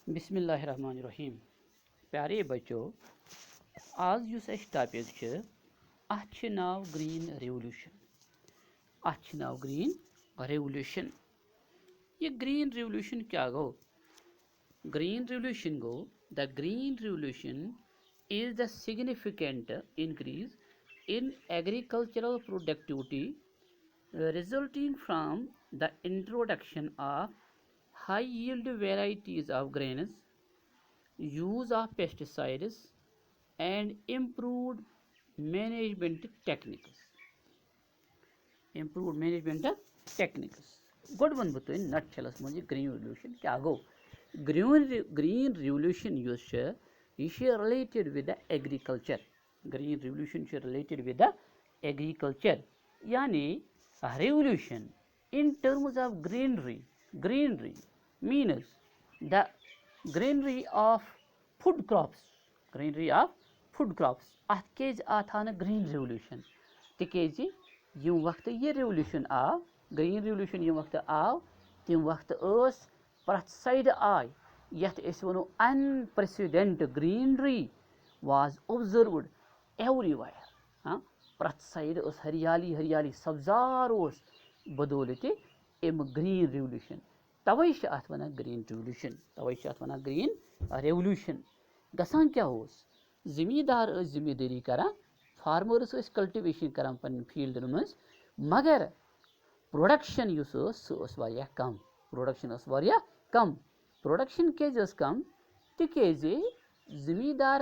बिस्मिल्लाहिर्रहमानिर्रहीम। प्यारे बच्चों, आज युस अस टॉपिक अथ नाव ग्रीन रेवोल्यूशन। अथ नाव ग्रीन रेवोल्यूशन। ये ग्रीन रेवोल्यूशन क्या गो? ग्रीन रेवोल्यूशन गो, the green revolution is the significant increase in agricultural productivity resulting from the introduction of high yield varieties of grains, use of pesticides, and improved management techniques. Improved management techniques. Good one बतो nutshell's मजे green revolution क्या गो? Green revolution is related with the agriculture. Green revolution is related with the agriculture. यानी revolution in terms of greenery means the greenery of food crops. Greenery of food crops. अथ cage आथा न green revolution तिकेज यम वक्त ये revolution आव, green revolution यम वक्त आव, तम वक्त प्रथ साइड आय यथ अस वनो unprecedented greenery was observed everywhere. प्रथ साइड हरियाली हरियाली सब्जार बदौलत अम ग्रीन रेवोल्यूशन। तवे अत वन ग्रीन रेवोल्यूशन, तवे अत वन ग्रीन रेवोल्यूशन। गसान क्या जमींदार जिम्मेदारी करान, फार्मर्स कल्टिवेशन करान पन्न फील्डन मज, मगर प्रोडक्शन कम। प्रोडक्शन केज कम तिकेज जमींदार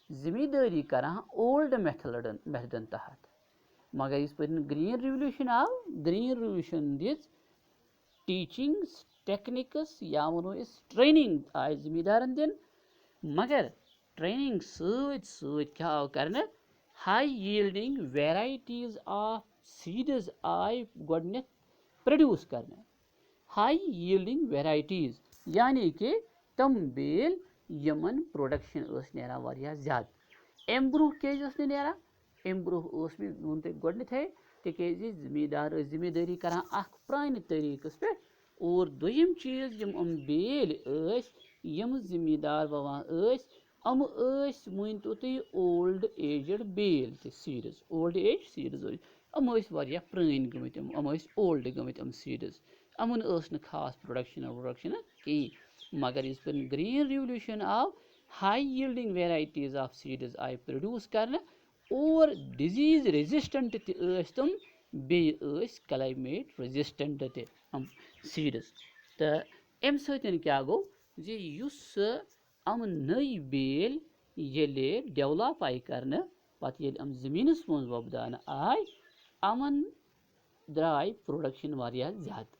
जिम्मेदारी करान ओल्ड मेथडन तहत। मगर इस पर ग्रीन रेवोल्यूशन आव, green revolution this teachings techniques या वनो ट्रेनिंग आय जिम्मेदारन दिन, मगर ट्रेनिंग सत क्या आव करने, high yielding varieties of seeds आय गोडनेथ प्रोड्यूस करने। हाई यील्डिंग वेराइटीज यानी कि तम बेल यमन प्रोडक्शन नेरा वारिया ज्यादा। अम ब्रोह केज नेरा, अम ब्रोह वोन तुम गोडनेथ तिकेज जमींदार जिम्मेदारी करान अख प्रान तरीकस पे, और दोयम चीज यम बेल यम जमींदार ववान मानतो तुम ओल्ड एजड बेल सीड्स, ओल्ड एज सीड्स वारिया प्रान गमित, ओल्ड गमित सीड्स, अमन खास प्रोडक्शन कहीं। मगर इस पर ग्रीन रेवोल्यूशन आव, high yielding varieties of seeds I produce करने, और डिजीज रेजिस्टेंट तम बे क्लाइमेट रेजिस्टेंट तम सीड्स। तो अम सतन क्या गो जे युस अम नई बेल येले डेवलप आय करने, पत येल अम जमीनस मज वोबदान आय, अमन द्राय प्रोडक्शन वारिया ज्यादा।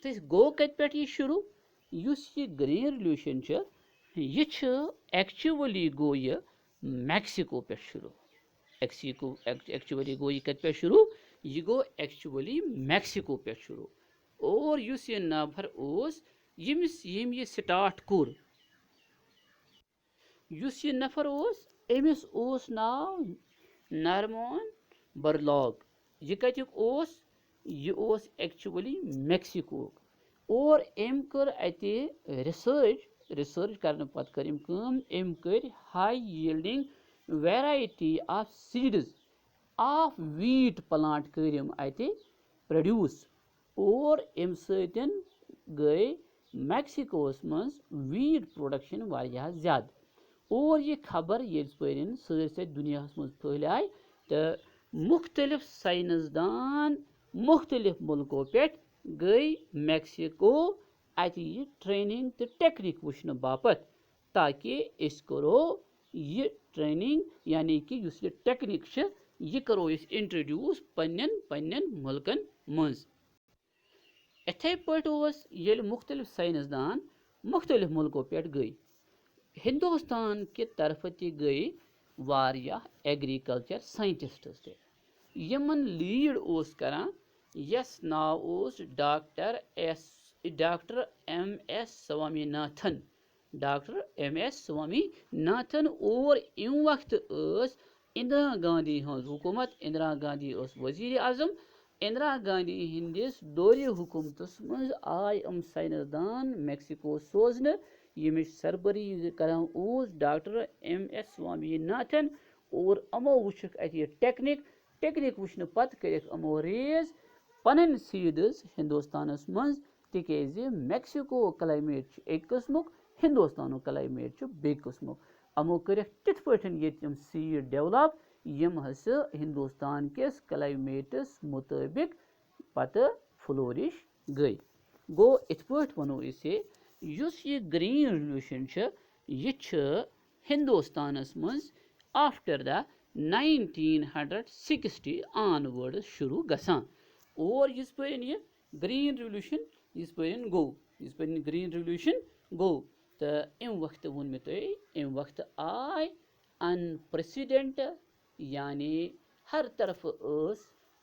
तो गो कत पे ये शुरू, युस ये ग्रीन रेवोल्यूशन ये एक्चुअली गो ये मैक्सिको पे शुरू। एक्चुअली गो ये कत पे शुरू, ये गो एक्चुअली मैक्सिको पे शुरू। और युस ये नफर यम ये स्टार्ट कोर, युस ये नफर अमिस नाव नॉर्मन बोरलॉग। ये कतुक ये एक्चुअली मैक्सिको। और अम कर अति रिसर्च करने पत कर अम कर high yielding variety of seeds of wheat plant कर अति प्रोड्यूस। और अम सतन गई मैक्सिकोस मज वीट प्रोडक्शन वारिया ज्यादा। और ये खबर ये सारे दुनिया मज फैलाय, तो मुख्तलिफ साइंसदान मुख्तलिफ मुल्कों पे गई मैक्सिको अत ये ट्रेनिंग तो टेक्निक वुचन बापत, ताकि इस करो ये ट्रेनिंग यानी कि ये टेक्निक ये करो इंट्रोड्यूस पन्न मुल्कन मज। इथे पे मुख्तलिफ साइंसदान मुख्तलिफ मुल्कों पे गई, हिंदुस्तान के तरफ गई वारिया एग्रीकल्चर साइंटिस्ट्स ते, यमन लीड करान यस नाव doctor M S Swaminathan. Doctor M S Swaminathan. और इम वक्त इंदिरा गांधी हज हुकूमत, इंदिरा गांधी वजीर आजम, इंदिरा गांधी हंदिस दौरे हुकूमतस मज आय साइंसदान मैक्सिको सोजन यमिच सरबरी करान डॉक्टर MS स्वामीनाथन और अमो वुचक अत टेक्निक वुचन पत करक अमो रेज पन सीड्स हिंदुस्तानस मज तिकेज मैक्सिको क्लाइमेट एक किस्मुक हिंदुस्तान क्लाइमेट बे किस्मुक अमो कर तिथ पठन यम सीड डेवलप यम हस हिंदुस्तान किस क्लाइमेटस मुताबिक पत फ्लोरिश गई गो इत पठ वनो युस ये ग्रीन रेवल्यूशन यह हिंदुस्तानस मज आफ्टर द 1960 ऑनवर्ड शुरू गसान और यस पर यह ग्रीन रेवल्यूशन यस पर गो यस पर ग्रीन रेवल्यूशन गो तो अम वक्त वोन मे तुम अम वक्त आय अनप्रेसिडेंट यानी हर तरफ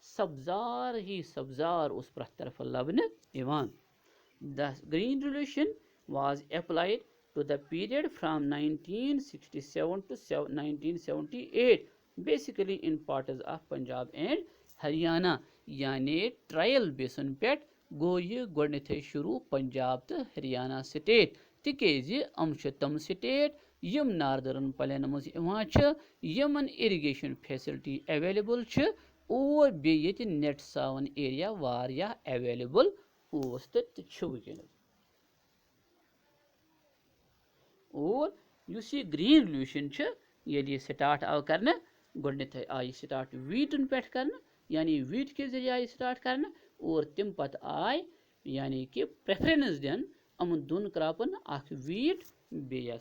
सब्जार ही सब्जार उस प्रथ तरफ लबन Ivan The Green Revolution was applied to the period from 1967 to 1978 basically in parts of Punjab and Haryana यानी ट्रायल बेसन पे गो यह गोडनथे शुरू पंजाब तो हरियाणा स्टेट तिकेज अम तम स्टेट यम नार्दर्न प्लेन मज यमन इरिगेशन फैसिलिटी अवेलेबल और बेत नेट सावन एरिया वारिया अवेलेबल वुकन और युस यह ग्रीन रेवल्यूशन ये स्टार्ट आव कर गोडनथे आय स्टार्ट वीटन पे कर यानी वीट के जरिए आय स्टार्ट कर और तम पत आय यानी कि प्रेफरेंस दिन अमन दोन क्रॉपन अख वीट बे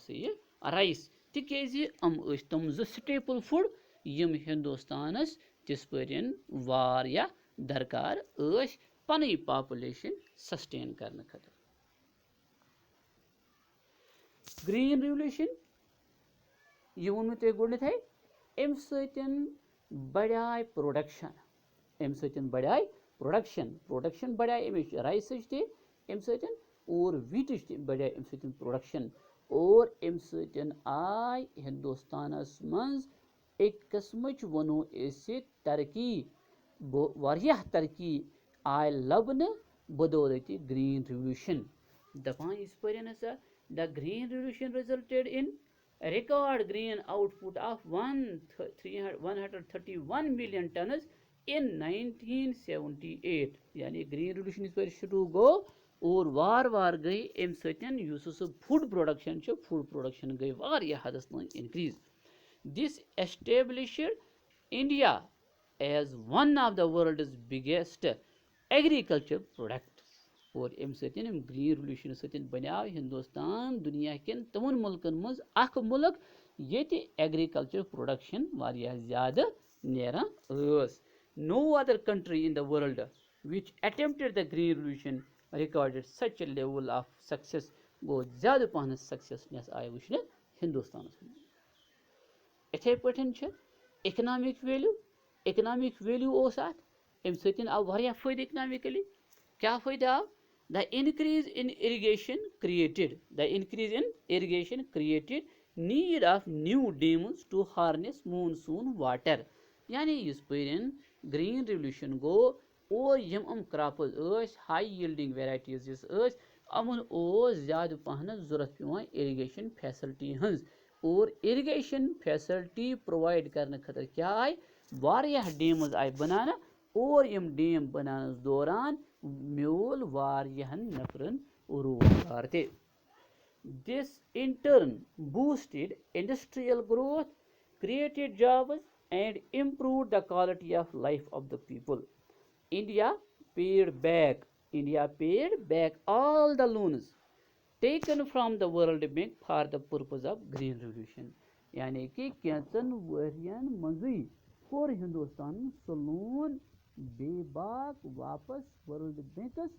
राइस तिकेज अम तम जो स्टेपल फूड यम हिंदुस्तानस तिस पर वारिया दरकार पन पॉपुलेशन सस्टेन करने खतर ग्रीन रेवल्यूशन यह वो तुम गोडनथे अम बढ़ाए प्रोडक्शन बढ़ाए अमिच राइस अम और वीट बढ़ाए अम प्रोडक्शन और अम आय हिंदुस्तानस मज एक किस्मच वनो तरक्की वारियाह तरक्की आय लबन बदौलत ग्रीन रेवल्यूशन दपान इस पर the green revolution resulted in record green output of 131 million tons in 1978 यानी ग्रीन रेवल्यूशन इस पर शुरू गो और वार गई अम सत फूड प्रोडक्शन गई वारिया हदस increase this established India as one of the world's biggest agriculture product और अम ग्रीन रेवल्यूशन सतन बनियाव हिंदुस्तान दुनिया कन तमन मुल्कन मज अख मुल्क ये एग्रीकल्चर प्रोडक्शन वारिया ज़्यादा नेरान no other country in the world which attempted the green revolution recorded such a level of success गो ज़्यादा पहन सक्सेसनेस आय वुचन हिंदुस्तान इथे पठन इकनॉमिक वैल्यू उस अम सतन आव वारिया फायदे इकनॉमिकली क्या फायदा आव The increase in irrigation created need of new dams to harness monsoon water. यानी इस पर ग्रीन रेवल्यूशन गो और यम क्रॉप्स हाई यील्डिंग वेराइटीज अमन ज़्यादा पहन जरूरत पेवान इरिगेशन फैसिलिटी हंस और इरिगेशन फैसिलिटी प्रोवाइड करने खतर क्या आय वारियाह डैम्स आय बनाना और यम डैम बनानस दौरान म्योल वारियाहन नफरन रोजगार ते This in turn boosted industrial growth, created jobs and improved the quality of life of the people. India paid back all the loans taken from the World Bank for the purpose of Green Revolution. यानी कि कैंचन वरियन मंजी core Hindustan salon बेबाक वापस world Banks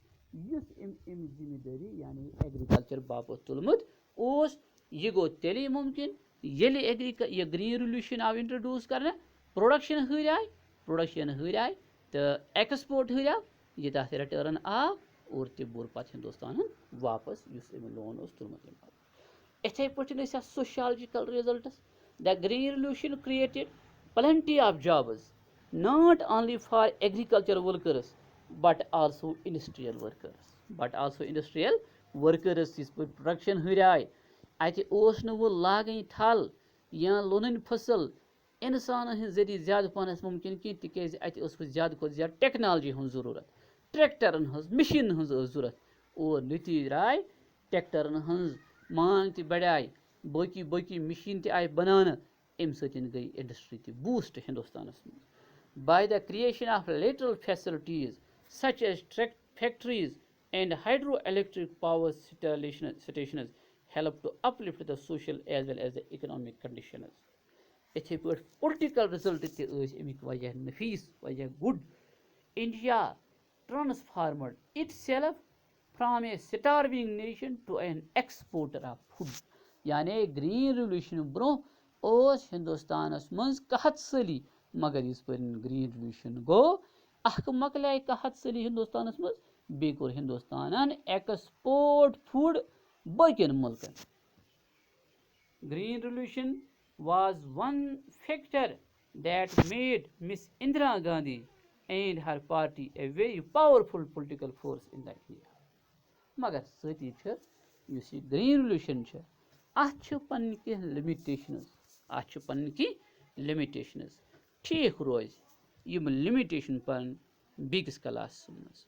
use इम जिम्मेदारी यानी agriculture बापत तुलमुत ओस यह गो तेली मुमकिन येले ये ग्रीन रेवल्यूशन आव इंट्रोड्यूस करने प्रोडक्शन हराय तो एक्सपोर्ट हराव ये तथ रिटर्न आव और तह बोर पत हिंदुस्तान वापस युस अम लोन तुलमुत इथे पे sociological results the green revolution created plenty of jobs not only for agricultural workers but also industrial workers इस प्रोडक्शन हुराय अत लागन थल या लोन फसल इंसान जरिए ज़्यादा पानस मुमकिन कह तिज अत ज़्यादा खुद ज़्यादा टेक्नोलॉजी हूँ जरूरत ट्रैक्टरन हज मशीन हज जरूरत और नतीज राय ट्रैक्टरन हज मांग त बढ़ाई बाकी बाकी मशीन त आय बनाना अम सतन गई इंडस्ट्री त boost Hindustan by the creation of lateral facilities such as factories and hydroelectric power stations help to uplift the social as well as the economic conditions. Ithe put political result te amik wajah nafis wajah good. India transformed itself from a starving nation to an exporter of food. यानी green revolution bro हिंदुस्तानस मज कहत सली मगर इस green revolution गो मकल कहत सली हिंदुस्तानस मज बे कोर हिंदुस्तान एक्सपोर्ट फूड बकन मुल्कन. Green Revolution was one factor that made Miss Indira Gandhi and her party a very powerful political force in the India. मगर सती युस यह ग्रीन रेवल्यूशन पन्न लिमिटेशनस ठीक रोज यम लिमिटेशन पर बिगिस क्लास मज